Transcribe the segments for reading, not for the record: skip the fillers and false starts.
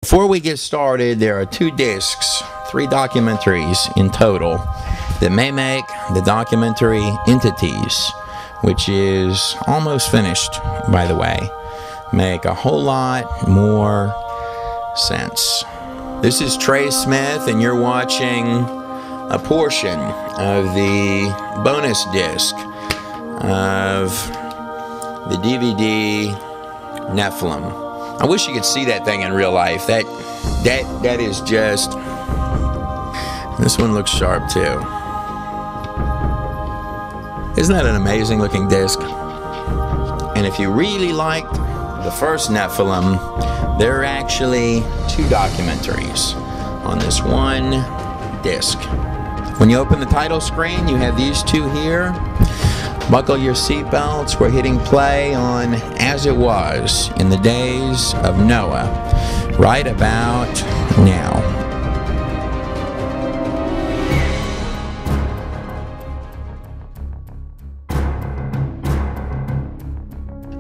Before we get started, there are 2 discs, 3 documentaries in total that may make the documentary Entities, which is almost finished, by the way, make a whole lot more sense. This is Trey Smith, and you're watching a portion of the bonus disc of the DVD Nephilim. I wish you could see that thing in real life. That is just... This one looks sharp too. Isn't that an amazing looking disc? And if you really liked the first Nephilim, there are actually 2 documentaries on this one disc. When you open the title screen, you have these 2 here. Buckle your seatbelts. We're hitting play on As It Was in the Days of Noah, right about now.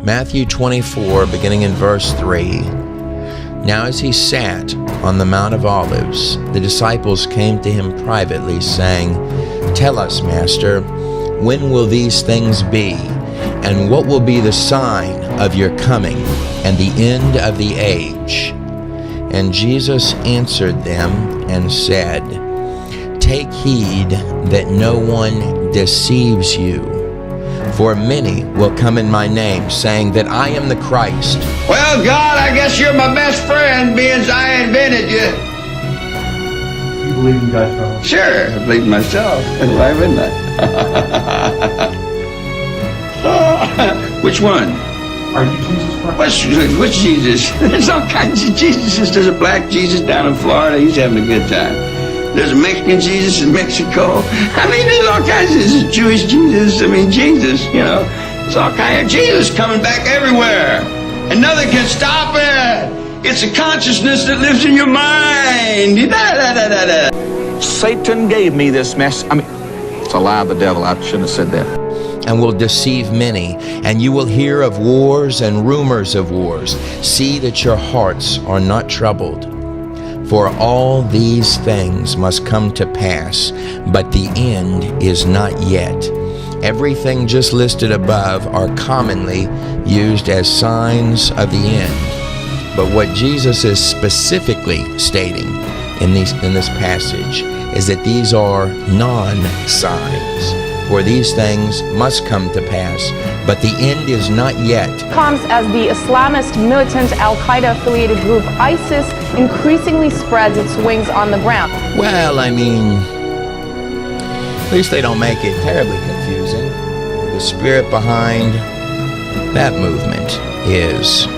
Matthew 24, beginning in verse 3. Now as he sat on the Mount of Olives, the disciples came to him privately, saying, "Tell us, Master, when will these things be? And what will be the sign of your coming and the end of the age?" And Jesus answered them and said, "Take heed that no one deceives you. For many will come in my name, saying that I am the Christ." Well, God, I guess you're my best friend, being I invented you. You believe in God's promise? Sure, I believe in myself. Why wouldn't I? Which one? Are you Jesus Christ? Which Jesus? There's all kinds of Jesuses. There's a black Jesus down in Florida. He's having a good time. There's a Mexican Jesus in Mexico. I mean, there's all kinds of There's a Jewish Jesus. I mean, Jesus, you know. There's all kinds of Jesus coming back everywhere. And nothing can stop it. It's a consciousness that lives in your mind. Satan gave me this mess. It's a lie of the devil. I shouldn't have said that. "And will deceive many, and you will hear of wars and rumors of wars. See that your hearts are not troubled. For all these things must come to pass, but the end is not yet." Everything just listed above are commonly used as signs of the end. But what Jesus is specifically stating in this passage is that these are non-signs. For these things must come to pass, but the end is not yet. Comes as the Islamist militant Al-Qaeda affiliated group ISIS increasingly spreads its wings on the ground. Well, I mean, at least they don't make it terribly confusing. The spirit behind that movement is,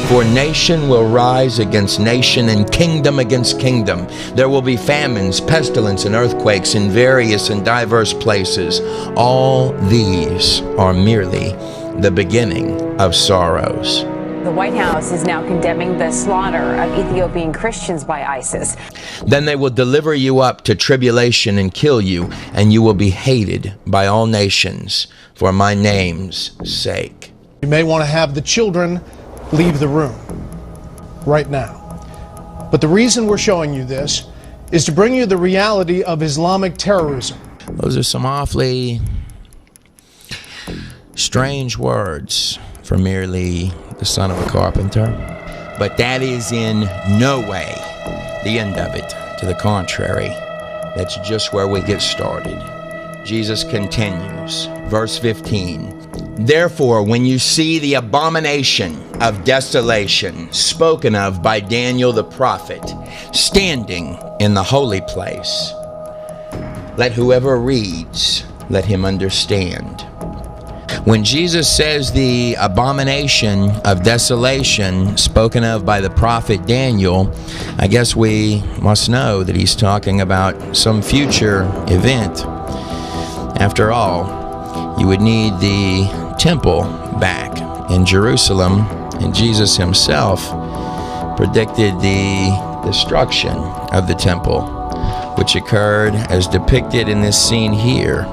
"For nation will rise against nation and kingdom against kingdom. There will be famines, pestilence, and earthquakes in various and diverse places. All these are merely the beginning of sorrows." The White House is now condemning the slaughter of Ethiopian Christians by ISIS. "Then they will deliver you up to tribulation and kill you, and you will be hated by all nations for my name's sake." You may want to have the children leave the room right now. But the reason we're showing you this is to bring you the reality of Islamic terrorism. Those are some awfully strange words for merely the son of a carpenter. But that is in no way the end of it. To the contrary, that's just where we get started. Jesus continues, verse 15. "Therefore, when you see the abomination of desolation spoken of by Daniel the prophet standing in the holy place, let whoever reads, let him understand." When Jesus says the abomination of desolation spoken of by the prophet Daniel, I guess we must know that he's talking about some future event. After all, you would need the temple back in Jerusalem, and Jesus himself predicted the destruction of the temple, which occurred as depicted in this scene here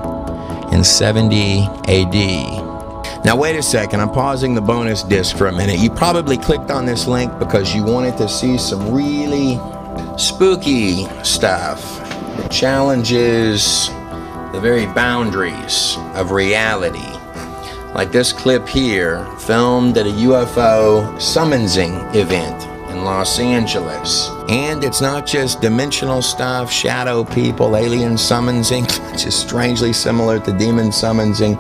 in 70 AD. Now wait a second, I'm pausing the bonus disc for a minute. You probably clicked on this link because you wanted to see some really spooky stuff that challenges the very boundaries of reality. Like this clip here, filmed at a UFO summonsing event in Los Angeles. And it's not just dimensional stuff, shadow people, alien summonsing, which is strangely similar to demon summonsing,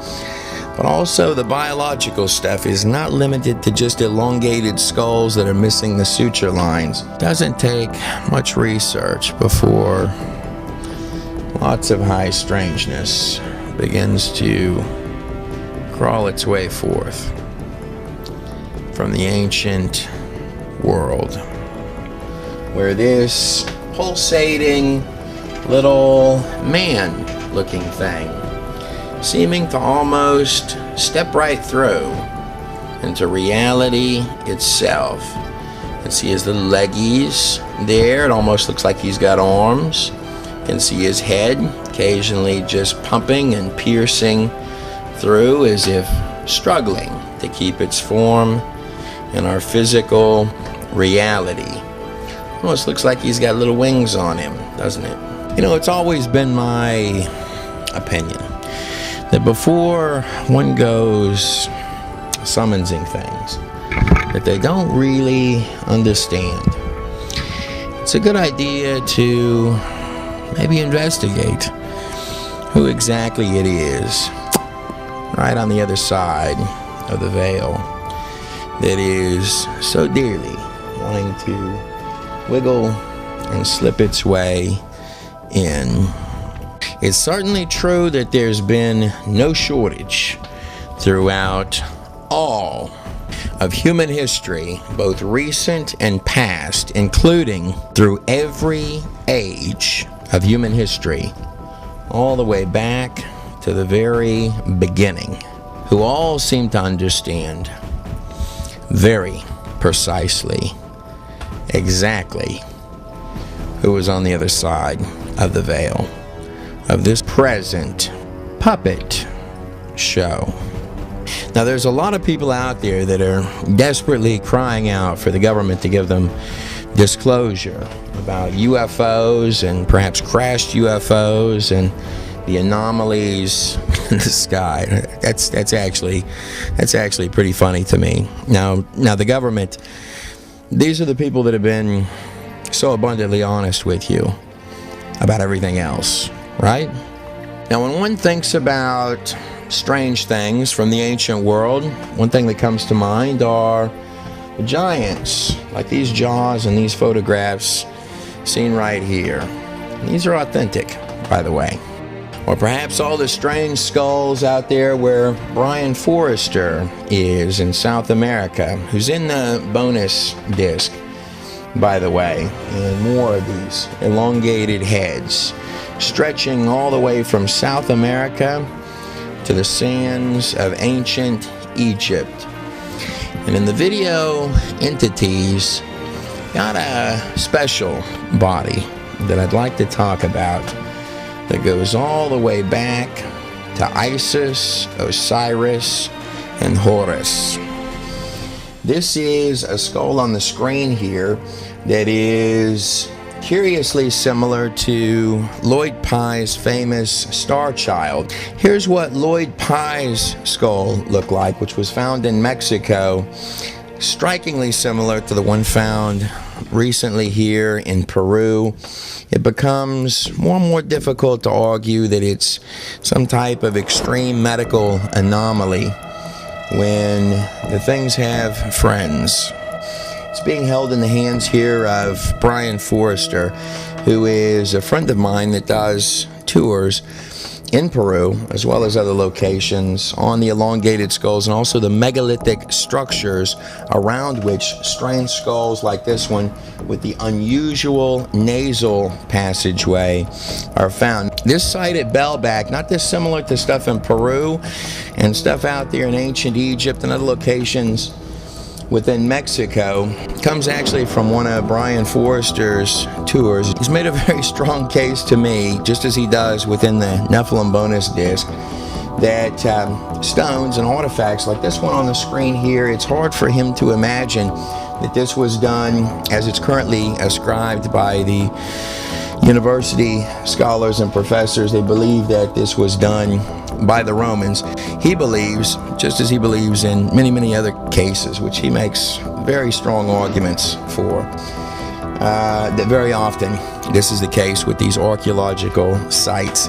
but also the biological stuff is not limited to just elongated skulls that are missing the suture lines. Doesn't take much research before lots of high strangeness begins to crawl its way forth from the ancient world, where this pulsating little man-looking thing, seeming to almost step right through into reality itself. You can see his little leggies there. It almost looks like he's got arms. You can see his head occasionally just pumping and piercing through as if struggling to keep its form in our physical reality. Almost looks like he's got little wings on him, doesn't it? You know, it's always been my opinion that before one goes summonsing things that they don't really understand, it's a good idea to maybe investigate who exactly it is right on the other side of the veil that is so dearly wanting to wiggle and slip its way in. It's certainly true that there's been no shortage throughout all of human history, both recent and past, including through every age of human history, all the way back to the very beginning, who all seem to understand very precisely, exactly who was on the other side of the veil of this present puppet show. Now, there's a lot of people out there that are desperately crying out for the government to give them disclosure about UFOs and perhaps crashed UFOs and the anomalies in the sky. That's actually pretty funny to me. Now the government, these are the people that have been so abundantly honest with you about everything else, right? Now, when one thinks about strange things from the ancient world, one thing that comes to mind are the giants, like these jaws and these photographs seen right here. And these are authentic, by the way. Or perhaps all the strange skulls out there where Brian Forrester is in South America, who's in the bonus disc, by the way, and more of these elongated heads stretching all the way from South America to the sands of ancient Egypt. And in the video, entities got a special body that I'd like to talk about that goes all the way back to Isis, Osiris, and Horus. This is a skull on the screen here that is curiously similar to Lloyd Pye's famous Star Child. Here's what Lloyd Pye's skull looked like, which was found in Mexico, strikingly similar to the one found recently here in Peru. It becomes more and more difficult to argue that it's some type of extreme medical anomaly when the things have friends. It's being held in the hands here of Brian Forrester, who is a friend of mine that does tours in Peru, as well as other locations, on the elongated skulls and also the megalithic structures around which strange skulls like this one with the unusual nasal passageway are found. This site at Bellback, not dissimilar to stuff in Peru and stuff out there in ancient Egypt and other locations within Mexico, comes actually from one of Brian Forrester's tours. He's made a very strong case to me, just as he does within the Nephilim bonus disc, that stones and artifacts like this one on the screen here, it's hard for him to imagine that this was done as it's currently ascribed by the university scholars and professors. They believe that this was done by the Romans. He believes, just as he believes in many, many other cases, which he makes very strong arguments for, that very often this is the case with these archaeological sites,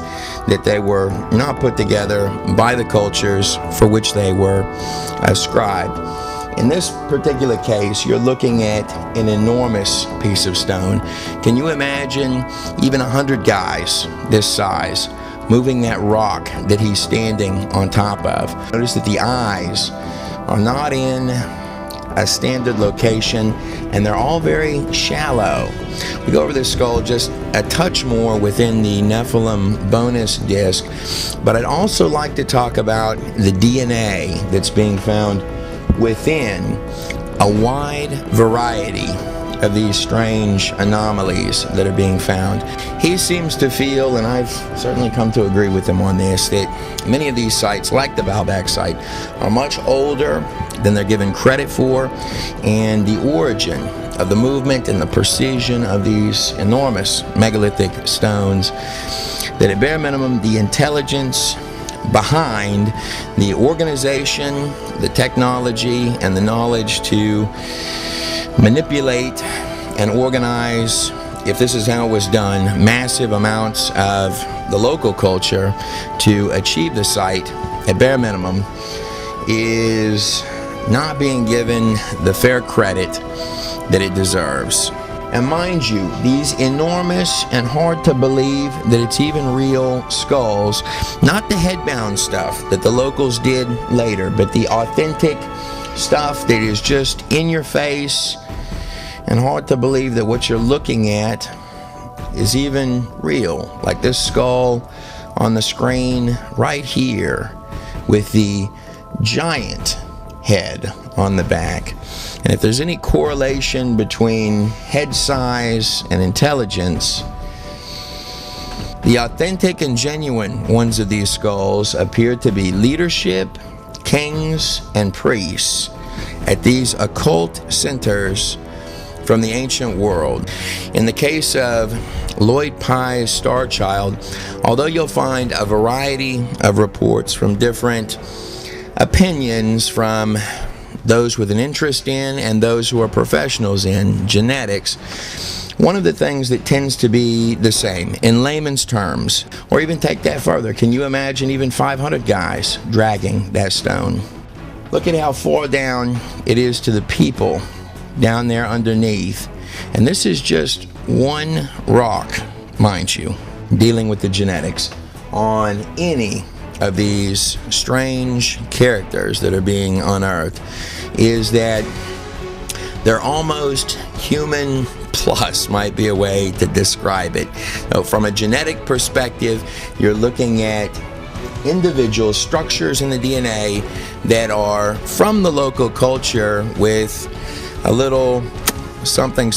that they were not put together by the cultures for which they were ascribed. In this particular case, you're looking at an enormous piece of stone. Can you imagine even 100 guys this size moving that rock that he's standing on top of? Notice that the eyes are not in a standard location, and they're all very shallow. We go over this skull just a touch more within the Nephilim bonus disc, but I'd also like to talk about the DNA that's being found within a wide variety of these strange anomalies that are being found. He seems to feel, and I've certainly come to agree with him on this, that many of these sites, like the Baalbek site, are much older than they're given credit for, and the origin of the movement and the precision of these enormous megalithic stones, that at bare minimum the intelligence behind the organization, the technology, and the knowledge to manipulate and organize, if this is how it was done, massive amounts of the local culture to achieve the site at bare minimum, is not being given the fair credit that it deserves. And mind you, these enormous and hard to believe that it's even real skulls, not the headbound stuff that the locals did later, but the authentic stuff that is just in your face and hard to believe that what you're looking at is even real. Like this skull on the screen right here with the giant head on the back. And if there's any correlation between head size and intelligence, the authentic and genuine ones of these skulls appear to be leadership, kings, and priests at these occult centers from the ancient world. In the case of Lloyd Pye's Star Child, although you'll find a variety of reports from different opinions from those with an interest in and those who are professionals in genetics, one of the things that tends to be the same in layman's terms, or even take that further, can you imagine even 500 guys dragging that stone? Look at how far down it is to the people down there underneath. And this is just one rock, mind you, dealing with the genetics on any of these strange characters that are being unearthed, is that they're almost human plus, might be a way to describe it. Now, from a genetic perspective, you're looking at individual structures in the DNA that are from the local culture with a little something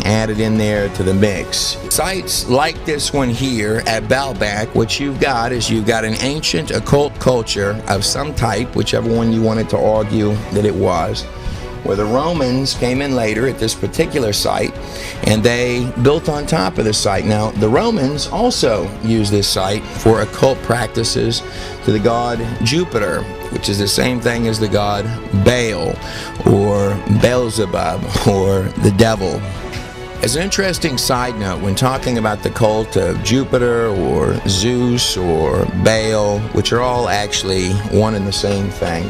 added in there to the mix. Sites like this one here at Baalbek, what you've got is you've got an ancient occult culture of some type, whichever one you wanted to argue that it was, where the Romans came in later at this particular site and they built on top of the site. Now, the Romans also used this site for occult practices to the god Jupiter, which is the same thing as the god Baal or Beelzebub or the devil. As an interesting side note, when talking about the cult of Jupiter or Zeus or Baal, which are all actually one and the same thing,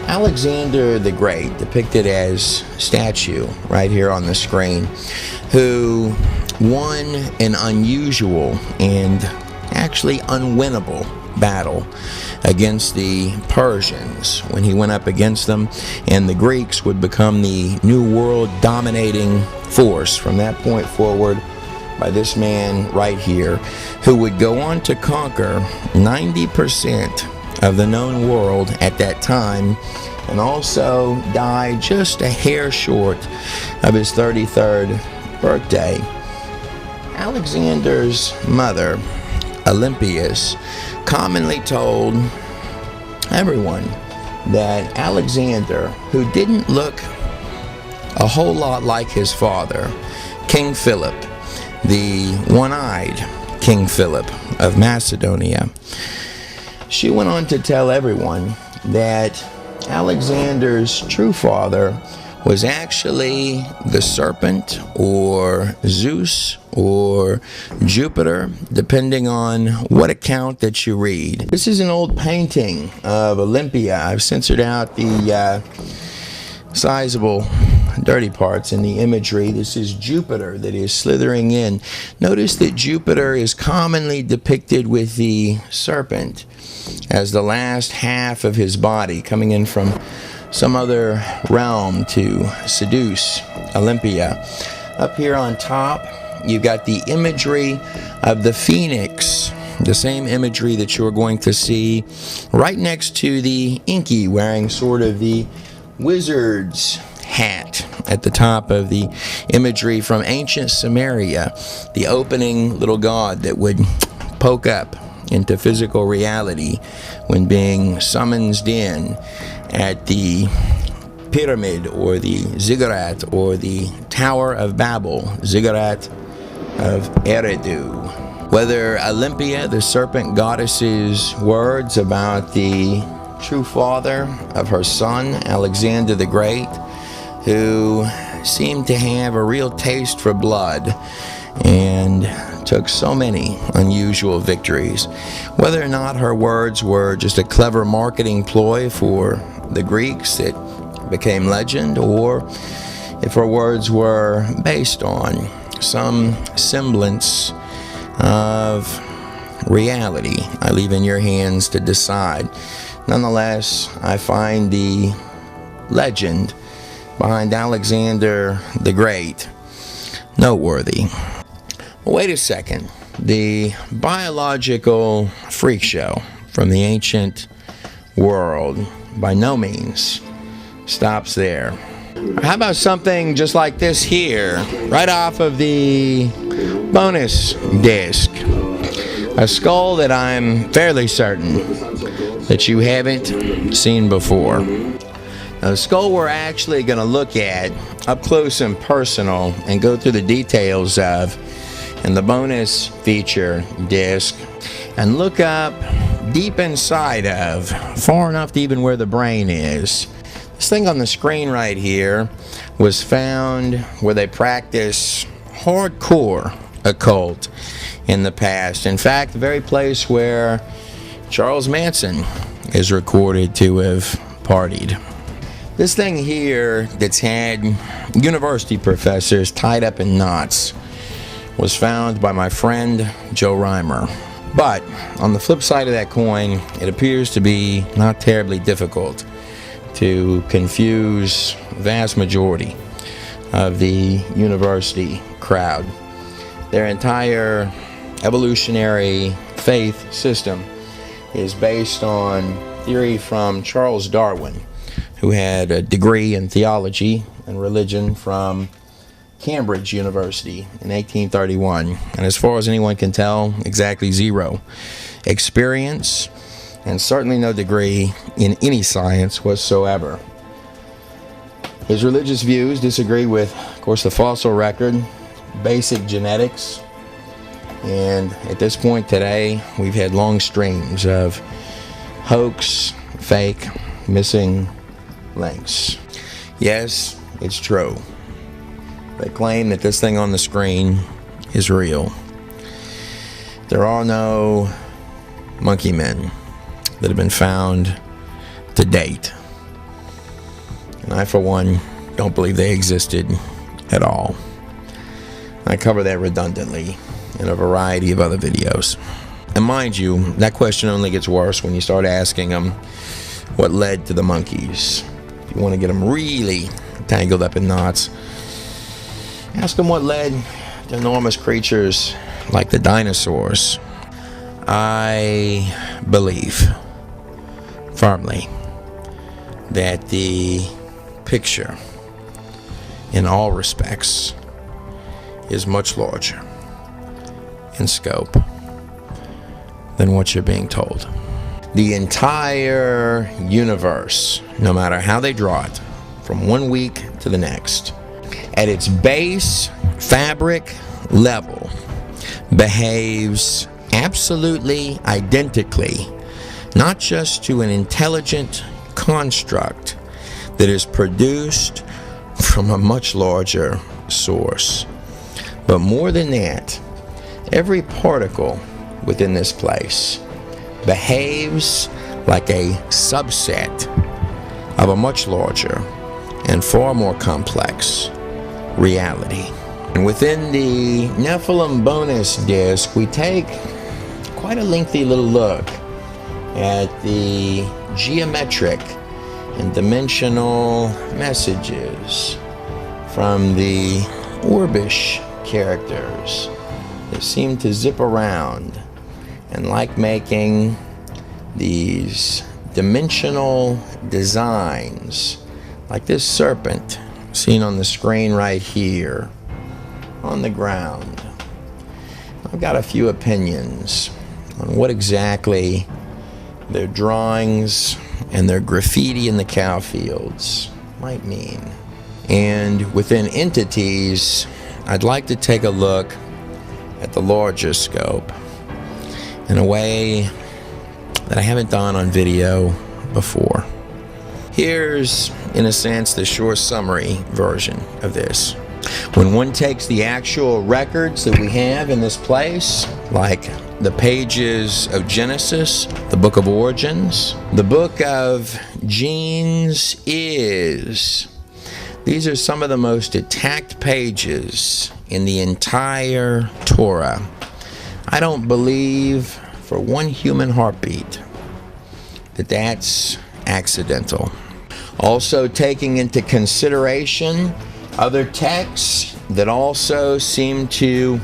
Alexander the Great, depicted as statue right here on the screen, who won an unusual and actually unwinnable battle against the Persians when he went up against them, and the Greeks would become the new world dominating force from that point forward by this man right here, who would go on to conquer 90% of the known world at that time, and also die just a hair short of his 33rd birthday. Alexander's mother, Olympias, commonly told everyone that Alexander, who didn't look a whole lot like his father, King Philip, the one-eyed King Philip of Macedonia, she went on to tell everyone that Alexander's true father was actually the serpent, or Zeus, or Jupiter, depending on what account that you read. This is an old painting of Olympia. I've censored out the sizable dirty parts in the imagery. This is Jupiter that is slithering in. Notice that Jupiter is commonly depicted with the serpent as the last half of his body coming in from some other realm to seduce Olympia. Up here on top, you've got the imagery of the phoenix, the same imagery that you're going to see right next to the Inky wearing sort of the wizard's hat at the top of the imagery from ancient Samaria, the opening little god that would poke up into physical reality when being summoned in at the pyramid, or the ziggurat, or the Tower of Babel, ziggurat of Eridu. Whether Olympia, the serpent goddess's words about the true father of her son, Alexander the Great, who seemed to have a real taste for blood and took so many unusual victories, whether or not her words were just a clever marketing ploy for the Greeks that became legend, or if her words were based on some semblance of reality, I leave in your hands to decide. Nonetheless, I find the legend behind Alexander the Great noteworthy. Wait a second. The biological freak show from the ancient world by no means stops there. How about something just like this here, right off of the bonus disc? A skull that I'm fairly certain that you haven't seen before. Now, the skull we're actually going to look at up close and personal and go through the details of in the bonus feature disc, and look up deep inside of, far enough to even where the brain is. This thing on the screen right here was found where they practice hardcore occult in the past. In fact, the very place where Charles Manson is recorded to have partied. This thing here that's had university professors tied up in knots was found by my friend Joe Reimer. But on the flip side of that coin, it appears to be not terribly difficult to confuse the vast majority of the university crowd. Their entire evolutionary faith system is based on theory from Charles Darwin, who had a degree in theology and religion from Cambridge University in 1831, and as far as anyone can tell, exactly zero experience and certainly no degree in any science whatsoever. His religious views disagree with, of course, the fossil record, basic genetics, and at this point today, we've had long streams of hoax, fake, missing links. Yes, it's true. They claim that this thing on the screen is real. There are no monkey men that have been found to date. And I, for one, don't believe they existed at all. I cover that redundantly in a variety of other videos. And mind you, that question only gets worse when you start asking them what led to the monkeys. If you want to get them really tangled up in knots, ask them what led to enormous creatures like the dinosaurs. I believe firmly that the picture, in all respects, is much larger in scope than what you're being told. the entire universe, no matter how they draw it, from one week to the next, at its base fabric level, behaves absolutely identically, not just to an intelligent construct that is produced from a much larger source, but more than that, every particle within this place behaves like a subset of a much larger and far more complex reality. And within the Nephilim bonus disc, we take quite a lengthy little look at the geometric and dimensional messages from the Orbish characters that seem to zip around and like making these dimensional designs, like this serpent seen on the screen right here on the ground. I've got a few opinions on what exactly their drawings and their graffiti in the cow fields might mean. And within entities, I'd like to take a look at the larger scope in a way that I haven't done on video before. Here's, in a sense, the short summary version of this. When one takes the actual records that we have in this place, like the pages of Genesis, the book of origins, the book of genes is, these are some of the most attacked pages in the entire Torah. I don't believe for one human heartbeat that that's accidental. Also taking into consideration other texts that also seem to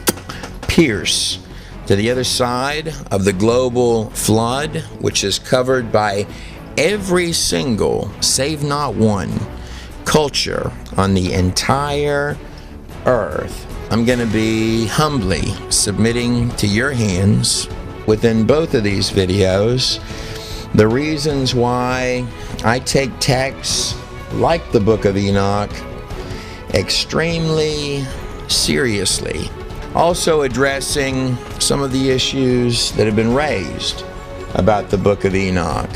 pierce to the other side of the global flood, which is covered by every single, save not one, culture on the entire earth. I'm going to be humbly submitting to your hands within both of these videos the reasons why I take texts like the Book of Enoch extremely seriously. Also addressing some of the issues that have been raised about the Book of Enoch.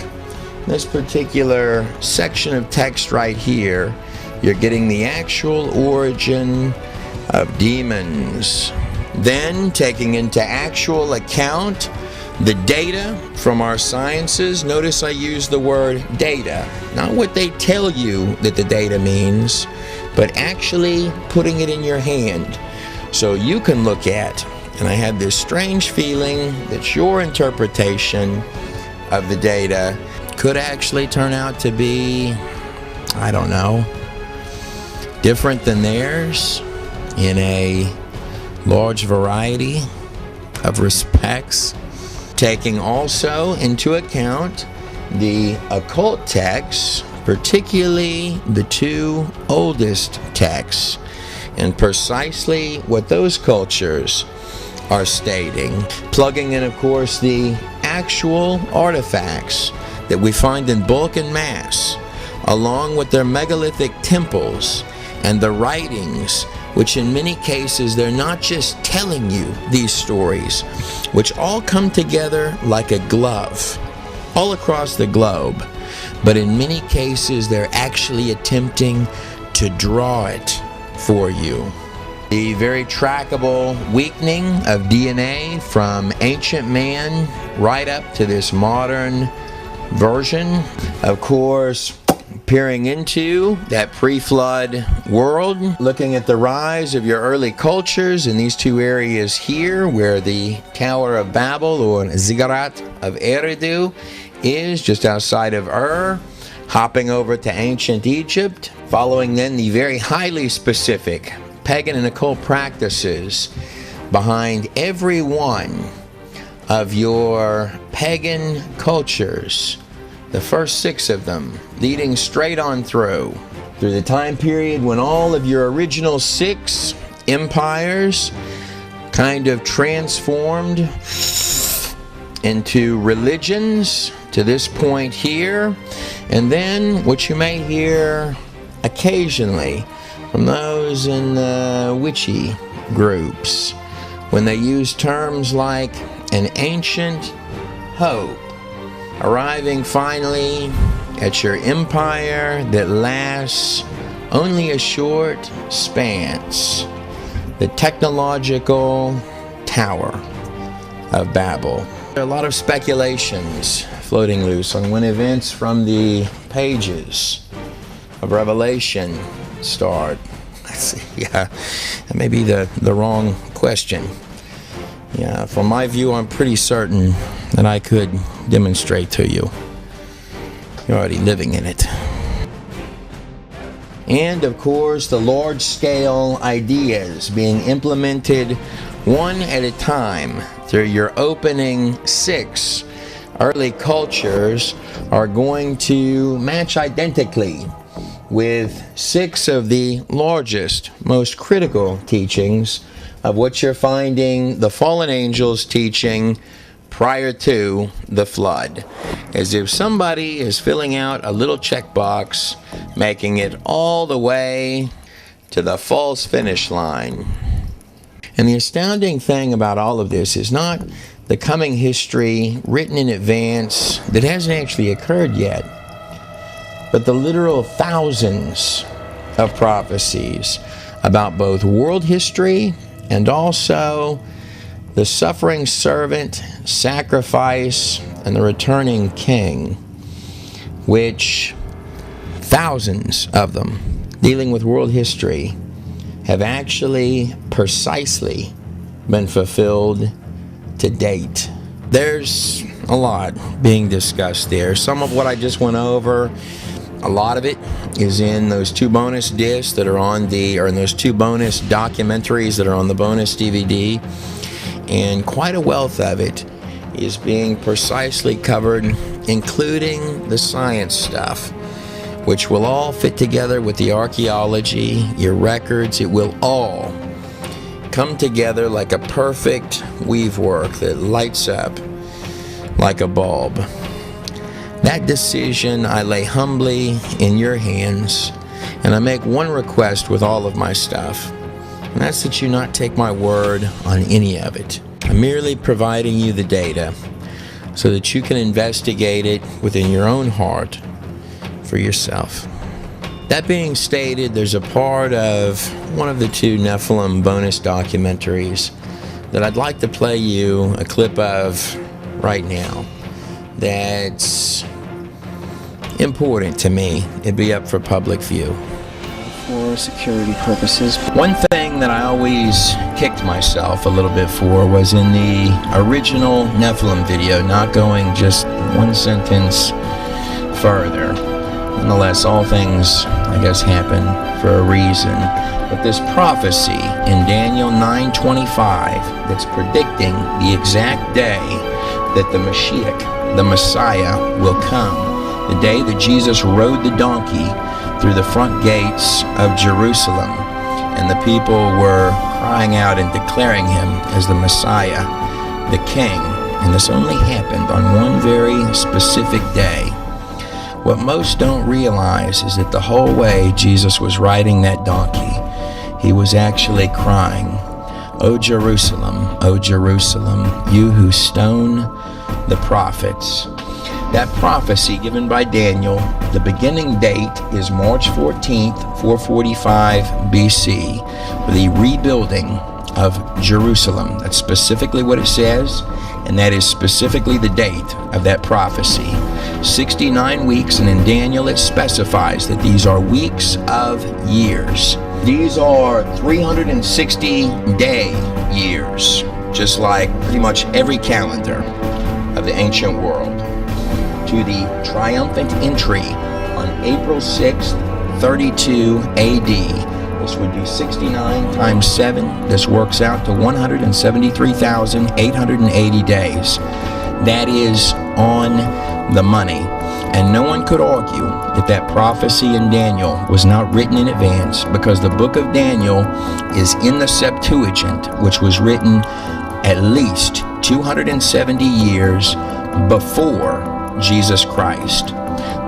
This particular section of text right here, you're getting the actual origin of demons. Then taking into actual account the data from our sciences. Notice I use the word data, not what they tell you that the data means, but actually putting it in your hand so you can look at. And I had this strange feeling that your interpretation of the data could actually turn out to be, I don't know, different than theirs in a large variety of respects. Taking also into account the occult texts, particularly the two oldest texts, and precisely what those cultures are stating. Plugging in, of course, the actual artifacts that we find in bulk and mass, along with their megalithic temples and the writings, which in many cases they're not just telling you these stories, which all come together like a glove all across the globe, but in many cases they're actually attempting to draw it for you. The very trackable weakening of DNA from ancient man right up to this modern version, of course, peering into that pre-flood world, looking at the rise of your early cultures in these two areas here, where the Tower of Babel or Ziggurat of Eridu is, just outside of Ur, hopping over to ancient Egypt, following then the very highly specific pagan and occult practices behind every one of your pagan cultures, the first 6 of them, leading straight on through the time period when all of your original 6 empires kind of transformed into religions to this point here, and then what you may hear occasionally from those in the witchy groups when they use terms like an ancient hope, arriving finally at your empire that lasts only a short spans, the technological Tower of Babel. There are a lot of speculations floating loose on when events from the pages of Revelation start. Yeah, that may be the wrong question. Yeah, from my view, I'm pretty certain that I could demonstrate to you. You're already living in it. And of course, the large-scale ideas being implemented one at a time through your opening 6 early cultures are going to match identically with 6 of the largest, most critical teachings of what you're finding the fallen angels teaching prior to the flood. As if somebody is filling out a little checkbox, making it all the way to the false finish line. And the astounding thing about all of this is not the coming history written in advance that hasn't actually occurred yet, but the literal thousands of prophecies about both world history and also the suffering servant, sacrifice, and the returning king, which thousands of them dealing with world history have actually precisely been fulfilled to date. There's a lot being discussed there. Some of what I just went over, a lot of it is in those 2 bonus discs that are on in those 2 bonus documentaries that are on the bonus DVD. And quite a wealth of it is being precisely covered, including the science stuff, which will all fit together with the archaeology, your records. It will all come together like a perfect weavework that lights up like a bulb. That decision I lay humbly in your hands, and I make one request with all of my stuff, and that's that you not take my word on any of it. I'm merely providing you the data so that you can investigate it within your own heart for yourself. That being stated, there's a part of one of the 2 Nephilim bonus documentaries that I'd like to play you a clip of right now that's important to me. It'd be up for public view. For security purposes. One thing that I always kicked myself a little bit for was in the original Nephilim video, not going just 1 sentence further. Nonetheless, all things, I guess, happen for a reason. But this prophecy in Daniel 9:25 that's predicting the exact day that the Mashiach, the Messiah, will come, the day that Jesus rode the donkey through the front gates of Jerusalem, and the people were crying out and declaring him as the Messiah, the King. And this only happened on one very specific day. What most don't realize is that the whole way Jesus was riding that donkey, he was actually crying, "O Jerusalem, O Jerusalem, you who stone the prophets." That prophecy given by Daniel, the beginning date is March 14th, 445 BC, for the rebuilding of Jerusalem. That's specifically what it says, and that is specifically the date of that prophecy. 69 weeks, and in Daniel it specifies that these are weeks of years. These are 360-day years, just like pretty much every calendar of the ancient world. To the triumphant entry on April 6th, 32 AD. This would be 69 times 7. This works out to 173,880 days. That is on the money. And no one could argue that that prophecy in Daniel was not written in advance, because the book of Daniel is in the Septuagint, which was written at least 270 years before Jesus Christ.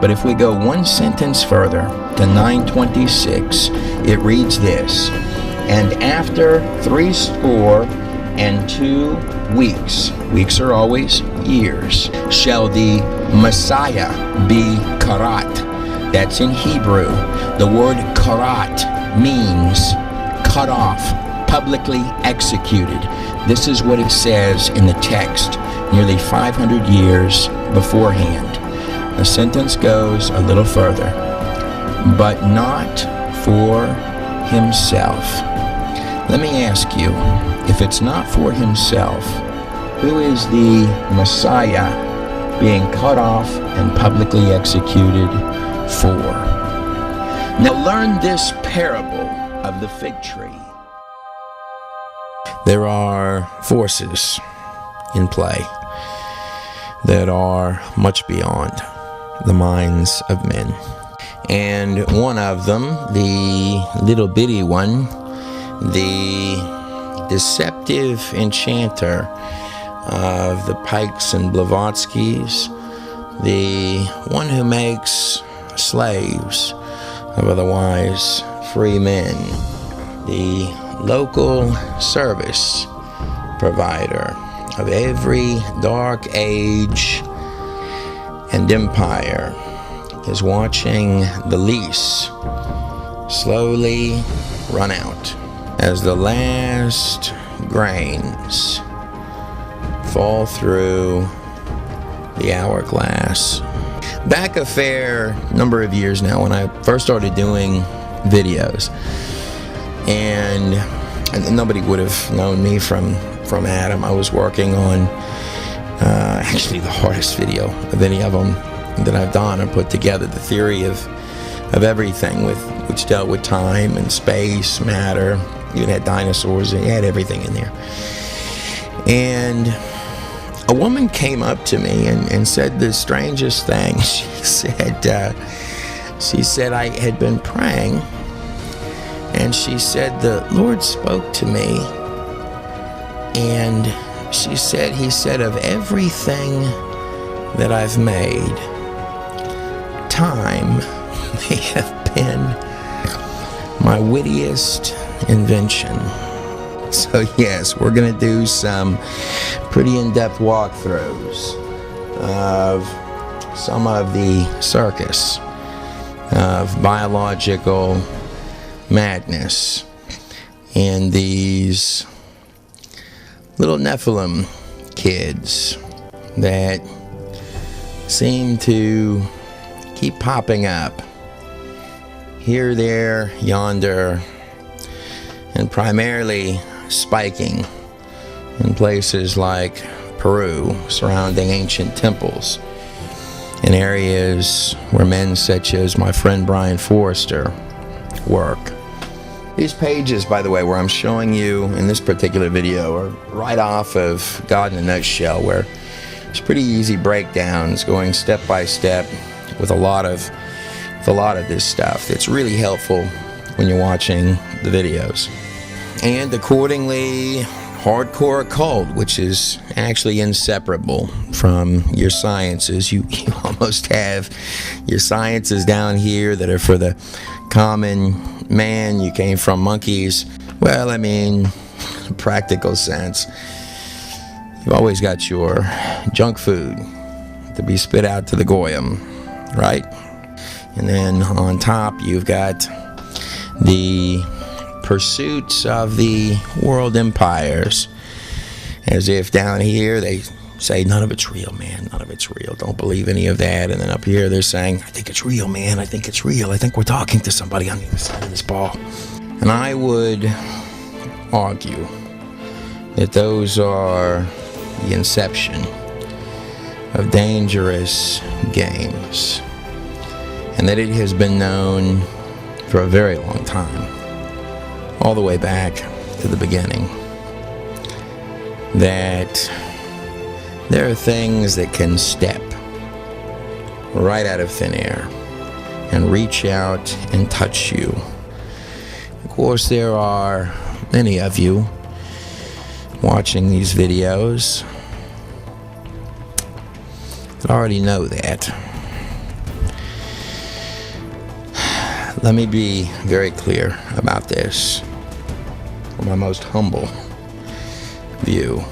But if we go one sentence further to 9:26, it reads this: "And after 62 weeks," weeks are always years, "shall the Messiah be karat." That's in Hebrew. The word karat means cut off, publicly executed. This is what it says in the text nearly 500 years beforehand. The sentence goes a little further: "But not for himself." Let me ask you, if it's not for himself, who is the Messiah being cut off and publicly executed for? Now learn this parable of the fig tree. There are forces in play that are much beyond the minds of men. And one of them, the little bitty one, the deceptive enchanter of the Pikes and Blavatskys, the one who makes slaves of otherwise free men, the local service provider of every dark age and empire, is watching the lease slowly run out as the last grains fall through the hourglass. Back a fair number of years now, when I first started doing videos, and nobody would have known me from Adam. I was working on actually the hardest video of any of them that I've done and put together, the theory of everything, which dealt with time and space, matter. You had dinosaurs, and you had everything in there. And a woman came up to me and said the strangest thing. She said I had been praying, and she said the Lord spoke to me, and he said, of everything that I've made, time may have been my wittiest invention. So yes, we're going to do some pretty in-depth walkthroughs of some of the circus of biological madness and these little Nephilim kids that seem to keep popping up here, there, yonder, and primarily spiking in places like Peru, surrounding ancient temples, in areas where men such as my friend Brian Forrester work. These pages, by the way, where I'm showing you in this particular video, are right off of God in a Nutshell, where it's pretty easy breakdowns going step by step with a lot of this stuff. It's really helpful when you're watching the videos. And accordingly, hardcore occult, which is actually inseparable from your sciences. You almost have your sciences down here that are for the common man. You came from monkeys. Well, I mean, in a practical sense, you've always got your junk food to be spit out to the goyim, right? And then on top, you've got the pursuits of the world empires, as if down here they say none of it's real, man, none of it's real, don't believe any of that. And then up here they're saying, I think it's real, man, I think it's real, I think we're talking to somebody on the other side of this ball. And I would argue that those are the inception of dangerous games, and that it has been known for a very long time, all the way back to the beginning, that there are things that can step right out of thin air and reach out and touch you. Of course, there are many of you watching these videos I already know that. Let me be very clear about this from my most humble view.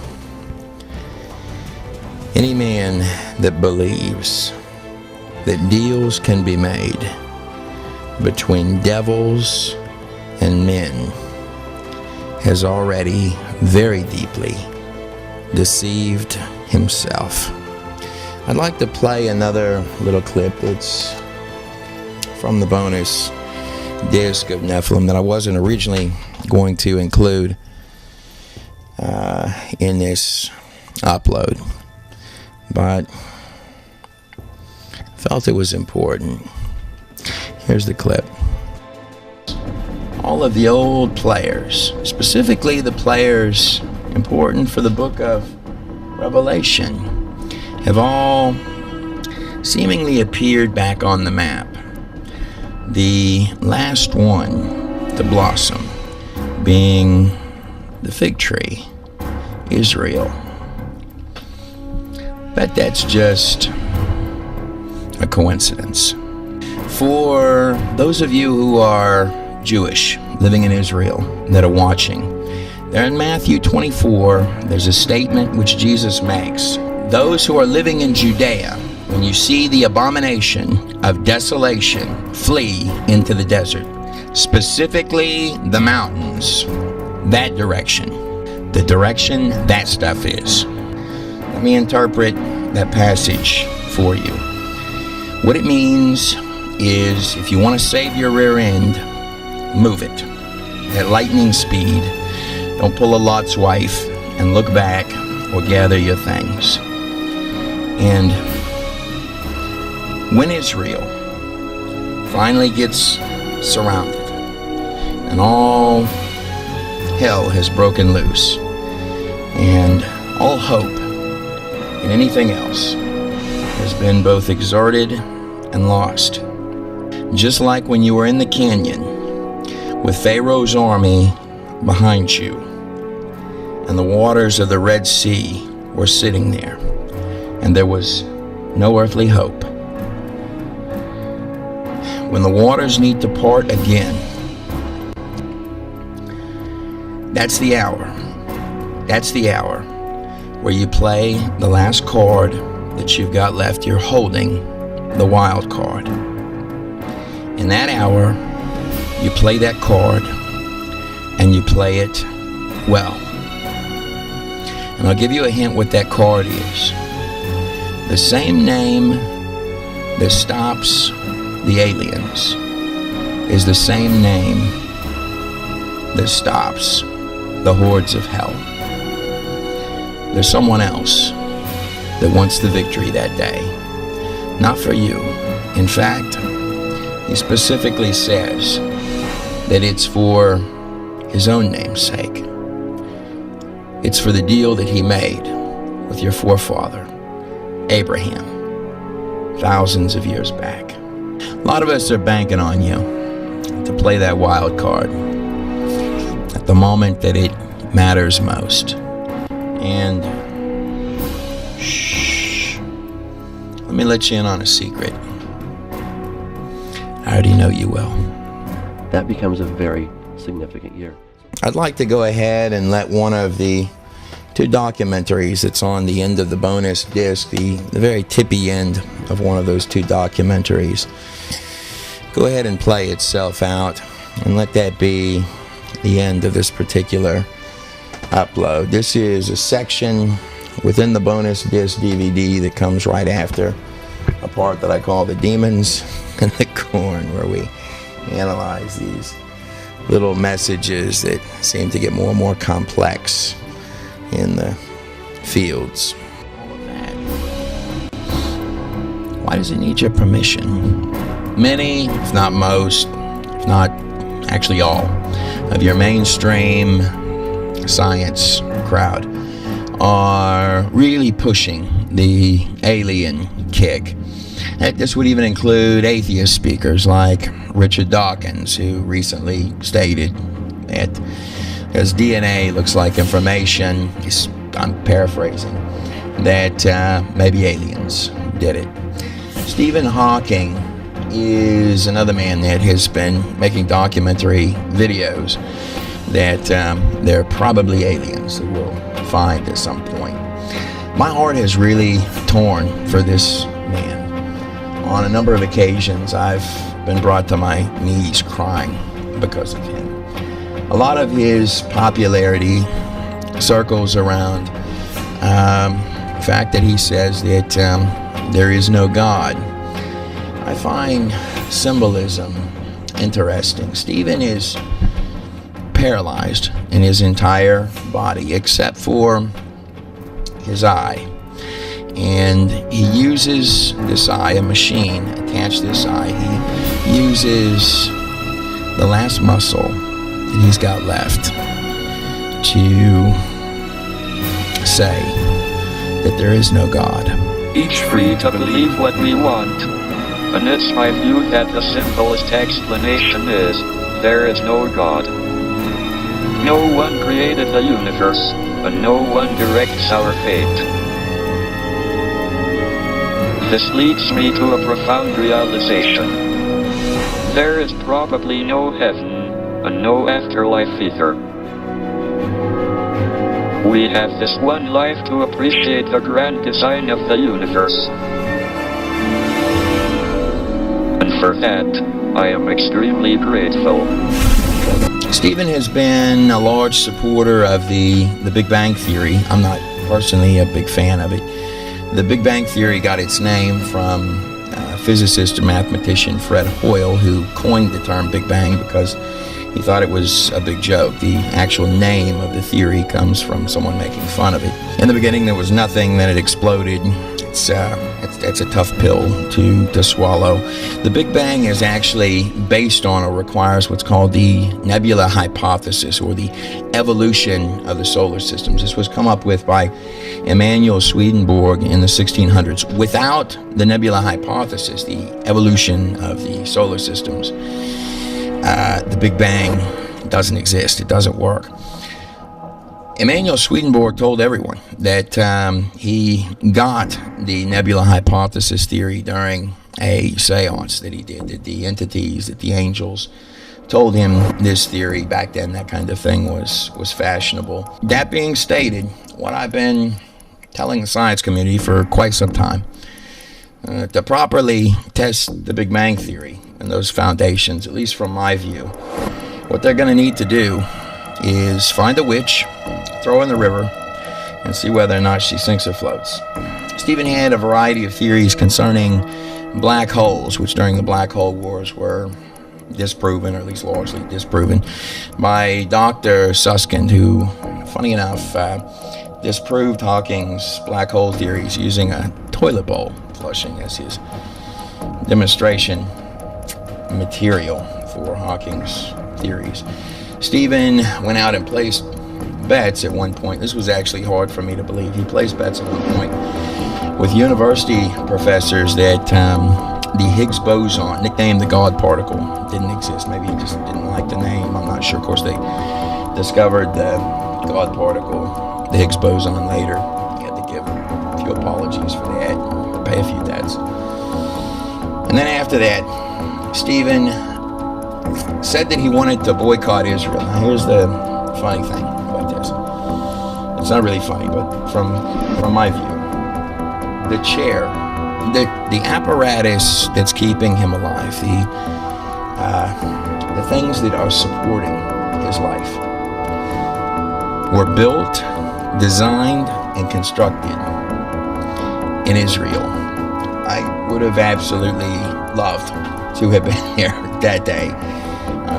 Any man that believes that deals can be made between devils and men has already very deeply deceived himself. I'd like to play another little clip that's from the bonus disc of Nephilim that I wasn't originally going to include in this upload, but felt it was important. Here's the clip. All of the old players, specifically the players important for the book of Revelation, have all seemingly appeared back on the map. The last one to blossom being the fig tree, Israel. Bet that's just a coincidence. For those of you who are Jewish, living in Israel, that are watching, there in Matthew 24, there's a statement which Jesus makes. Those who are living in Judea, when you see the abomination of desolation, flee into the desert, specifically the mountains, that direction, the direction that stuff is. Let me interpret that passage for you. What it means is, if you want to save your rear end, move it at lightning speed. Don't pull a Lot's wife and look back or gather your things. And when Israel finally gets surrounded and all hell has broken loose and all hope in anything else has been both exerted and lost, just like when you were in the canyon with Pharaoh's army behind you and the waters of the Red Sea were sitting there and there was no earthly hope. When the waters need to part again, that's the hour. That's the hour where you play the last card that you've got left. You're holding the wild card. In that hour, you play that card and you play it well. And I'll give you a hint what that card is. The same name that stops the aliens is the same name that stops the hordes of hell. There's someone else that wants the victory that day. Not for you. In fact, he specifically says that it's for his own name's sake. It's for the deal that he made with your forefather, Abraham, thousands of years back. A lot of us are banking on you to play that wild card at the moment that it matters most. And shh, let me let you in on a secret. I already know you will. That becomes a very significant year. I'd like to go ahead and let one of the two documentaries that's on the end of the bonus disc, the very tippy end of one of those two documentaries, go ahead and play itself out and let that be the end of this particular upload. This is a section within the bonus disc DVD that comes right after a part that I call the demons and the corn, where we analyze these little messages that seem to get more and more complex in the fields. All of that. Why does it need your permission? Many, if not most, if not actually all, of your mainstream science crowd are really pushing the alien kick. And this would even include atheist speakers like Richard Dawkins, who recently stated that as DNA looks like information, I'm paraphrasing, that maybe aliens did it. Stephen Hawking is another man that has been making documentary videos that there are probably aliens that we'll find at some point. My heart has really torn for this man. On a number of occasions, I've been brought to my knees crying because of him. A lot of his popularity circles around the fact that he says that there is no God. I find symbolism interesting. Stephen is paralyzed in his entire body except for his eye, and he uses this eye, a machine attached to this eye. He uses the last muscle that he's got left to say that there is no God. Each free to believe what we want. And it's my view that the simplest explanation is, there is no God. No one created the universe, and no one directs our fate. This leads me to a profound realization. There is probably no heaven, and no afterlife either. We have this one life to appreciate the grand design of the universe. And for that, I am extremely grateful. Stephen has been a large supporter of the Big Bang Theory. I'm not personally a big fan of it. The Big Bang Theory got its name from physicist and mathematician Fred Hoyle, who coined the term Big Bang because he thought it was a big joke. The actual name of the theory comes from someone making fun of it. In the beginning, there was nothing, then it exploded. It's a tough pill to swallow. The Big Bang is actually based on or requires what's called the nebula hypothesis, or the evolution of the solar systems. This was come up with by Emanuel Swedenborg in the 1600s. Without the nebula hypothesis, the evolution of the solar systems, the Big Bang doesn't exist. It doesn't work. Emanuel Swedenborg told everyone that he got the nebula hypothesis theory during a seance that he did, that the entities, that the angels told him this theory. Back then, that kind of thing was fashionable. That being stated, what I've been telling the science community for quite some time, to properly test the Big Bang Theory and those foundations, at least from my view, what they're going to need to do is find a witch, throw her in the river, and see whether or not she sinks or floats. Stephen had a variety of theories concerning black holes, which during the black hole wars were disproven, or at least largely disproven, by Dr. Susskind, who, funny enough, disproved Hawking's black hole theories using a toilet bowl flushing as his demonstration material for Hawking's theories. Stephen went out and placed bets at one point. This was actually hard for me to believe. He placed bets at one point with university professors that the Higgs boson, nicknamed the God particle, didn't exist. Maybe he just didn't like the name. I'm not sure. Of course, they discovered the God particle, the Higgs boson, later. He had to give a few apologies for that, pay a few debts. And then after that, Stephen said that he wanted to boycott Israel. Now, here's the funny thing about this. It's not really funny, but from my view, the chair, the apparatus that's keeping him alive, the things that are supporting his life, were built, designed, and constructed in Israel. I would have absolutely loved to have been there that day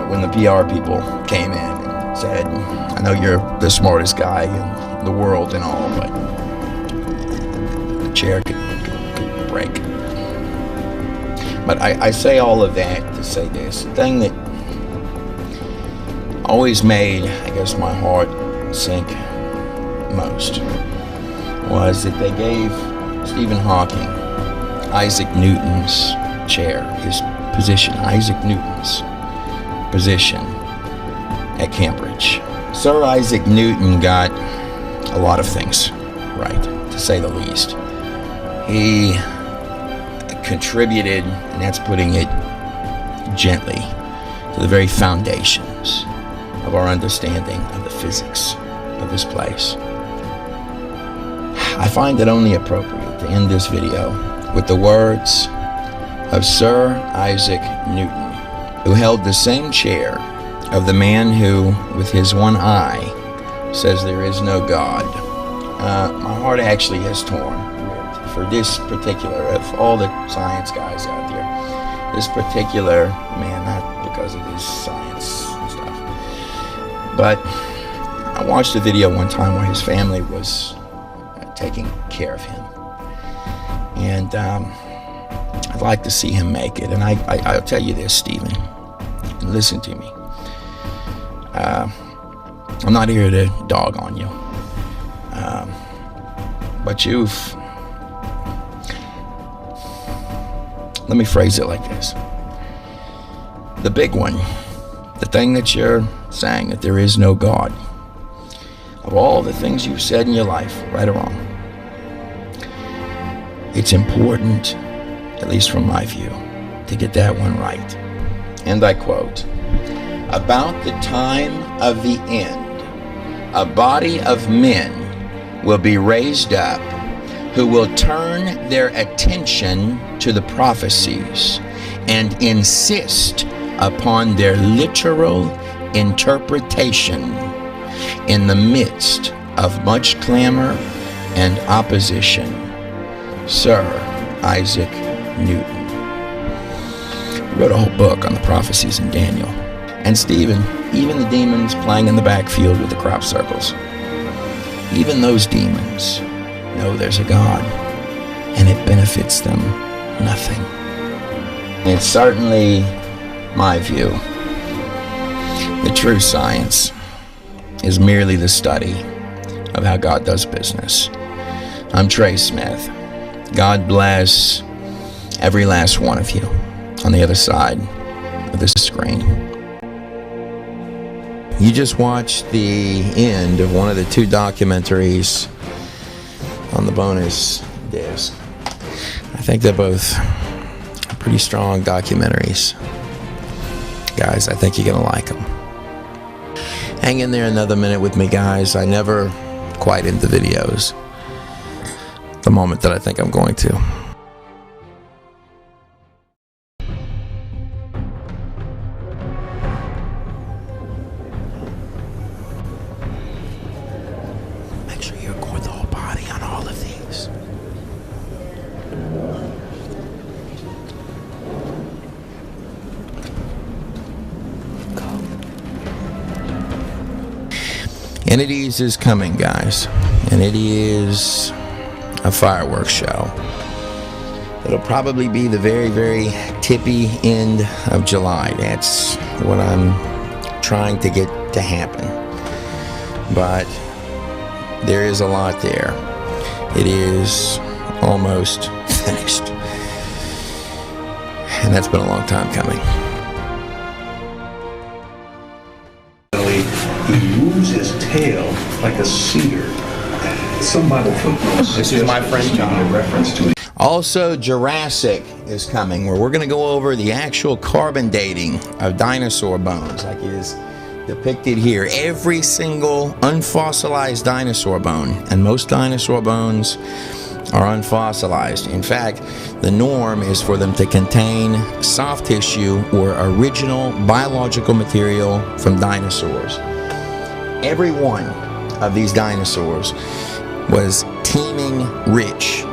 when the PR people came in and said, I know you're the smartest guy in the world and all, but the chair could break. But I say all of that to say this. The thing that always made, I guess, my heart sink most was that they gave Stephen Hawking Isaac Newton's chair, his position, Isaac Newton's position at Cambridge. Sir Isaac Newton got a lot of things right, to say the least. He contributed, and that's putting it gently, to the very foundations of our understanding of the physics of this place. I find it only appropriate to end this video with the words of Sir Isaac Newton, who held the same chair of the man who, with his one eye, says there is no God. My heart actually has torn for this particular, of all the science guys out there, this particular man, not because of his science and stuff, but I watched a video one time where his family was taking care of him, and I'd like to see him make it. And I'll tell you this, Stephen, and listen to me. I'm not here to dog on you, but let me phrase it like this. The big one, the thing that you're saying, that there is no God, of all the things you've said in your life, right or wrong, it's important, at least from my view, to get that one right. And I quote, "About the time of the end, a body of men will be raised up who will turn their attention to the prophecies and insist upon their literal interpretation in the midst of much clamor and opposition." Sir Isaac Newton wrote a whole book on the prophecies in Daniel. And Stephen, even the demons playing in the backfield with the crop circles, even those demons know there's a God, and it benefits them nothing. It's certainly my view. The true science is merely the study of how God does business. I'm Trey Smith. God bless every last one of you on the other side of this screen. You just watched the end of one of the two documentaries on the bonus disc. I think they're both pretty strong documentaries. Guys, I think you're going to like them. Hang in there another minute with me, guys. I never quite end the videos the moment that I think I'm going to. Make sure you record the whole body on all of these. Entities is coming, guys, and it is a fireworks show. It'll probably be the very, very tippy end of July. That's what I'm trying to get to happen. But there is a lot there. It is almost finished. And that's been a long time coming. He moves his tail like a cedar. Some Bible footnotes. This is my friend John. Reference to it. Also, Jurassic is coming, where we're going to go over the actual carbon dating of dinosaur bones, like it is depicted here. Every single unfossilized dinosaur bone, and most dinosaur bones are unfossilized. In fact, the norm is for them to contain soft tissue or original biological material from dinosaurs. Every one of these dinosaurs was teeming rich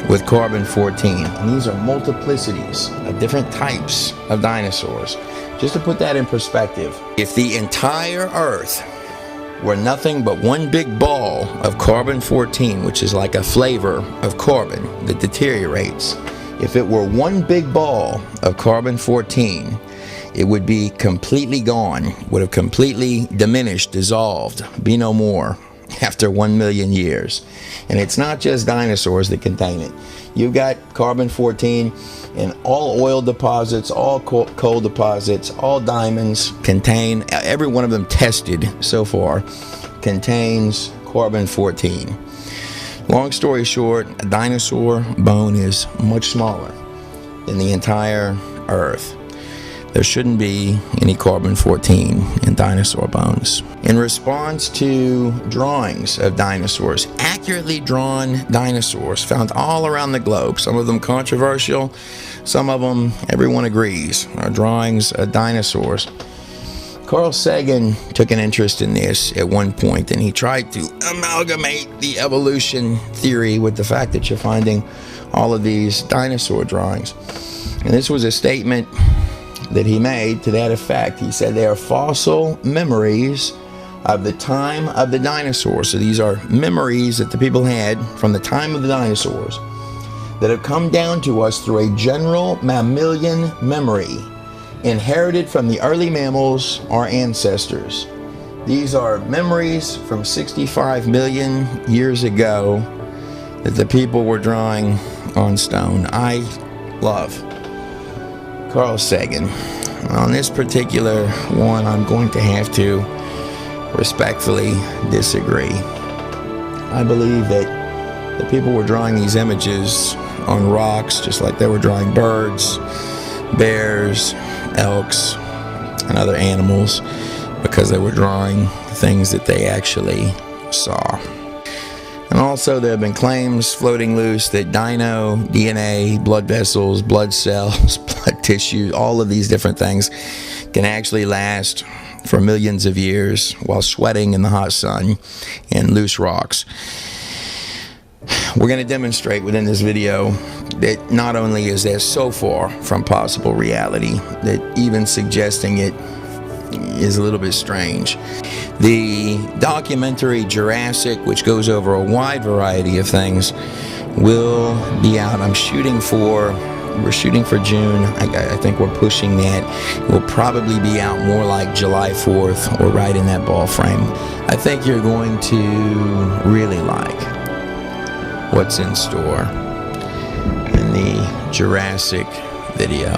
with carbon-14, and these are multiplicities of different types of dinosaurs. Just to put that in perspective, if the entire Earth were nothing but one big ball of carbon-14, which is like a flavor of carbon that deteriorates, if it were one big ball of carbon-14, it would be completely gone, would have completely diminished, dissolved, be no more after 1 million years. And it's not just dinosaurs that contain it. You've got carbon-14 in all oil deposits, all coal deposits, all diamonds contain, every one of them tested so far, contains carbon-14. Long story short, a dinosaur bone is much smaller in the entire Earth. There shouldn't be any carbon-14 in dinosaur bones. In response to drawings of dinosaurs, accurately drawn dinosaurs found all around the globe, some of them controversial, some of them everyone agrees are drawings of dinosaurs. Carl Sagan took an interest in this at one point, and he tried to amalgamate the evolution theory with the fact that you're finding all of these dinosaur drawings. And this was a statement that he made to that effect. He said they are fossil memories of the time of the dinosaurs. So these are memories that the people had from the time of the dinosaurs that have come down to us through a general mammalian memory inherited from the early mammals, our ancestors. These are memories from 65 million years ago that the people were drawing on stone. I love Carl Sagan. On this particular one, I'm going to have to respectfully disagree. I believe that the people were drawing these images on rocks just like they were drawing birds, bears, elks, and other animals because they were drawing things that they actually saw. And also there have been claims floating loose that dino DNA, blood vessels, blood cells, blood tissue, all of these different things can actually last for millions of years while sweating in the hot sun and loose rocks. We're going to demonstrate within this video that not only is that so far from possible reality, that even suggesting it is a little bit strange. The documentary Jurassic, which goes over a wide variety of things, will be out. We're shooting for June. I think we're pushing that. It will probably be out more like July 4th or right in that ball frame. I think you're going to really like what's in store in the Jurassic video.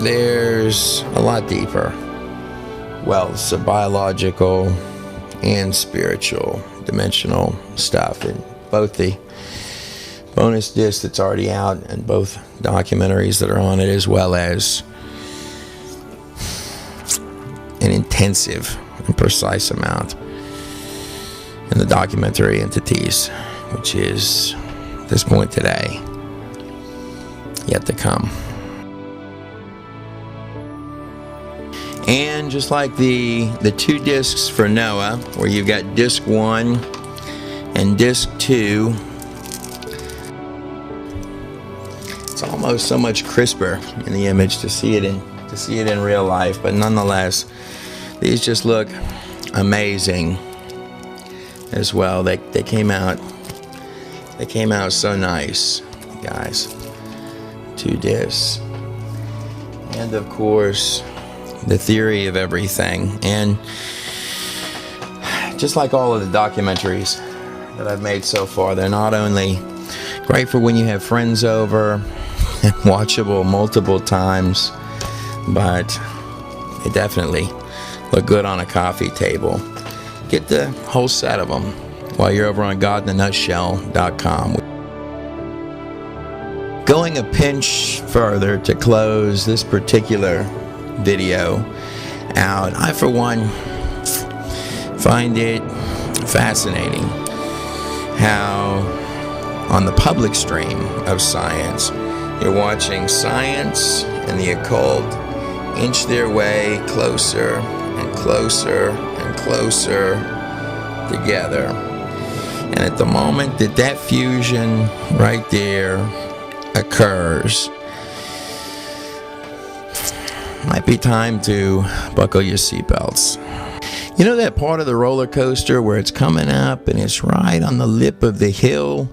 There's a lot deeper wells of biological and spiritual dimensional stuff in both the bonus disc that's already out and both documentaries that are on it, as well as an intensive and precise amount in the documentary entities, which is at this point today yet to come. And just like the two discs for Noah, where you've got disc 1 and disc 2, it's almost so much crisper in the image to see it in real life, but nonetheless, these just look amazing as well. They came out so nice, guys. 2 discs, and of course the theory of everything. And just like all of the documentaries that I've made so far, they're not only great for when you have friends over and watchable multiple times, but they definitely look good on a coffee table. Get the whole set of them while you're over on godinanutshell.com. Going a pinch further to close this particular video out, I for one find it fascinating how on the public stream of science you're watching science and the occult inch their way closer and closer and closer together. And at the moment that fusion right there occurs, might be time to buckle your seatbelts. You know that part of the roller coaster where it's coming up and it's right on the lip of the hill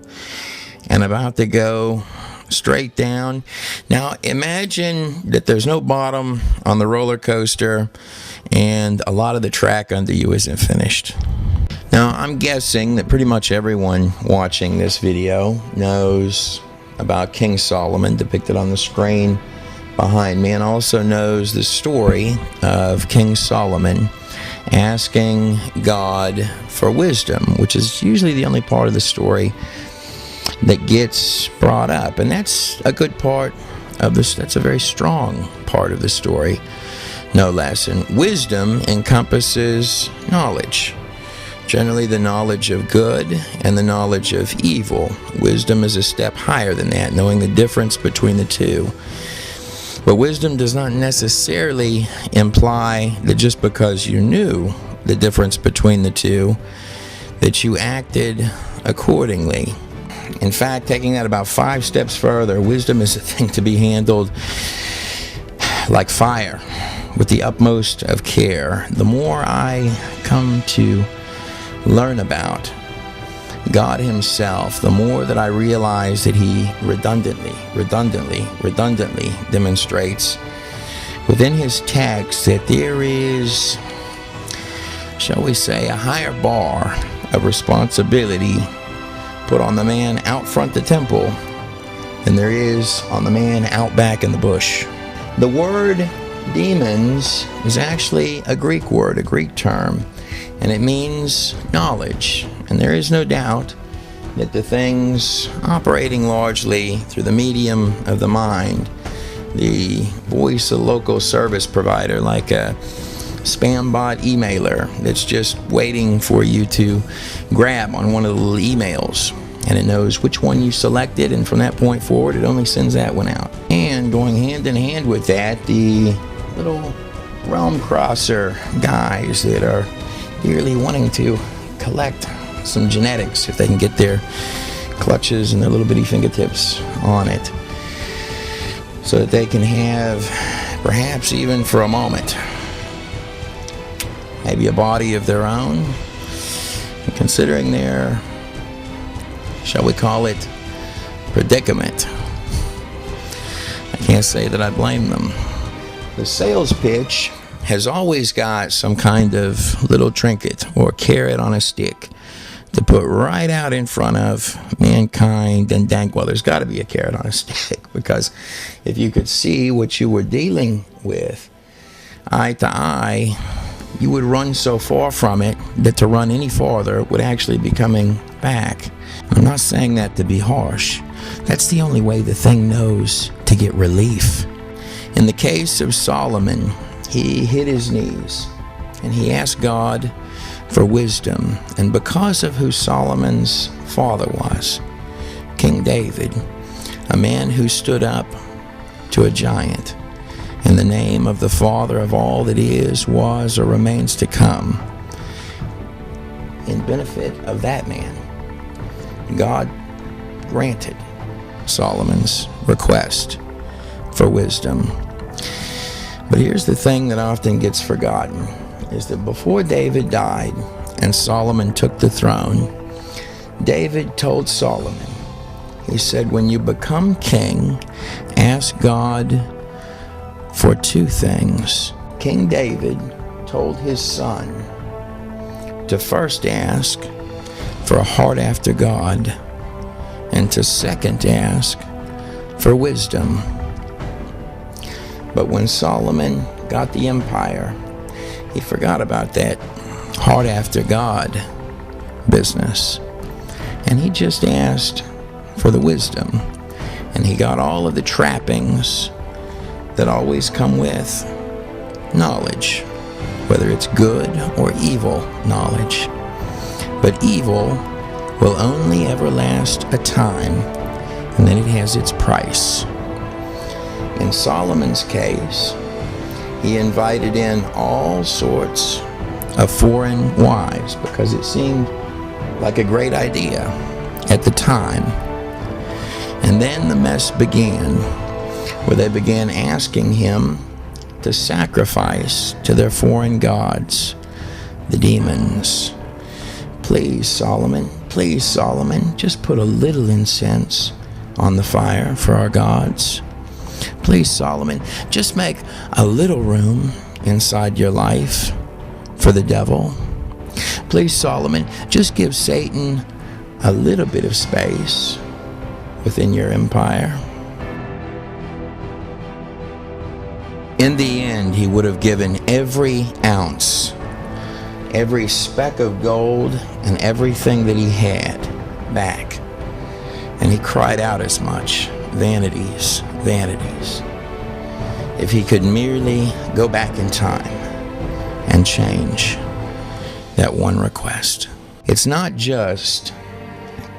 and about to go straight down? Now imagine that there's no bottom on the roller coaster and a lot of the track under you isn't finished. Now I'm guessing that pretty much everyone watching this video knows about King Solomon depicted on the screen behind me, and also knows the story of King Solomon asking God for wisdom, which is usually the only part of the story that gets brought up. And that's a good part of this. That's a very strong part of the story, no less. And wisdom encompasses knowledge, generally the knowledge of good and the knowledge of evil. Wisdom is a step higher than that, knowing the difference between the two. But wisdom does not necessarily imply that just because you knew the difference between the two, that you acted accordingly. In fact, taking that about 5 steps further, wisdom is a thing to be handled like fire, with the utmost of care. The more I come to learn about God himself, the more that I realize that he redundantly demonstrates within his text that there is, shall we say, a higher bar of responsibility put on the man out front the temple than there is on the man out back in the bush. The word demons is actually a Greek word, a Greek term, and it means knowledge. And there is no doubt that the things operating largely through the medium of the mind, the voice of local service provider, like a spam bot emailer that's just waiting for you to grab on one of the little emails, and it knows which one you selected, and from that point forward it only sends that one out. And going hand in hand with that, the little realm crosser guys that are dearly wanting to collect some genetics if they can get their clutches and their little bitty fingertips on it, so that they can have, perhaps even for a moment, maybe a body of their own. And considering their, shall we call it, predicament, I can't say that I blame them. The sales pitch has always got some kind of little trinket or carrot on a stick to put right out in front of mankind and dank. Well, there's got to be a carrot on a stick, because if you could see what you were dealing with eye to eye, you would run so far from it that to run any farther would actually be coming back. I'm not saying that to be harsh. That's the only way the thing knows to get relief. In the case of Solomon, he hit his knees and he asked God for wisdom. And because of who Solomon's father was, King David, a man who stood up to a giant in the name of the Father of all that is, was, or remains to come, in benefit of that man, God granted Solomon's request for wisdom. But here's the thing that often gets forgotten, is that before David died and Solomon took the throne, David told Solomon, he said, when you become king, ask God for 2 things. King David told his son to first ask for a heart after God, and to second ask for wisdom. But when Solomon got the empire, he forgot about that heart after God business, and he just asked for the wisdom, and he got all of the trappings that always come with knowledge, whether it's good or evil knowledge. But evil will only ever last a time, and then it has its price. In Solomon's case, he invited in all sorts of foreign wives because it seemed like a great idea at the time. And then the mess began, where they began asking him to sacrifice to their foreign gods, the demons. Please, Solomon, just put a little incense on the fire for our gods. Please, Solomon, just make a little room inside your life for the devil. Please, Solomon, just give Satan a little bit of space within your empire. In the end, he would have given every ounce every speck of gold and everything that he had back. And he cried out as much, vanities, vanities. If he could merely go back in time and change that one request. It's not just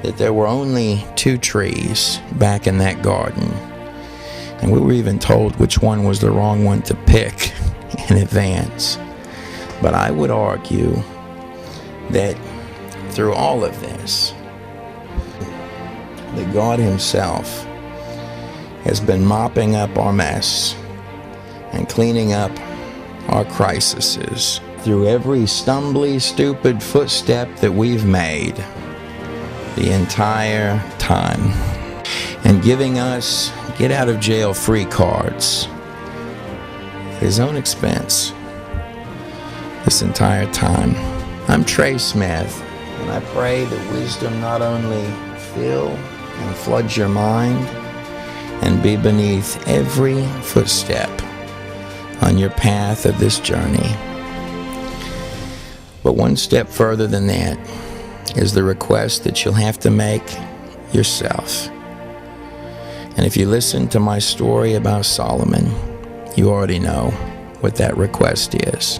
that there were only 2 trees back in that garden, and we were even told which one was the wrong one to pick in advance. But I would argue that through all of this, that God himself has been mopping up our mess and cleaning up our crises through every stumbly, stupid footstep that we've made the entire time, and giving us get out of jail free cards at his own expense this entire time. I'm Trey Smith, and I pray that wisdom not only fill and flood your mind and be beneath every footstep on your path of this journey. But one step further than that is the request that you'll have to make yourself. And if you listen to my story about Solomon, you already know what that request is.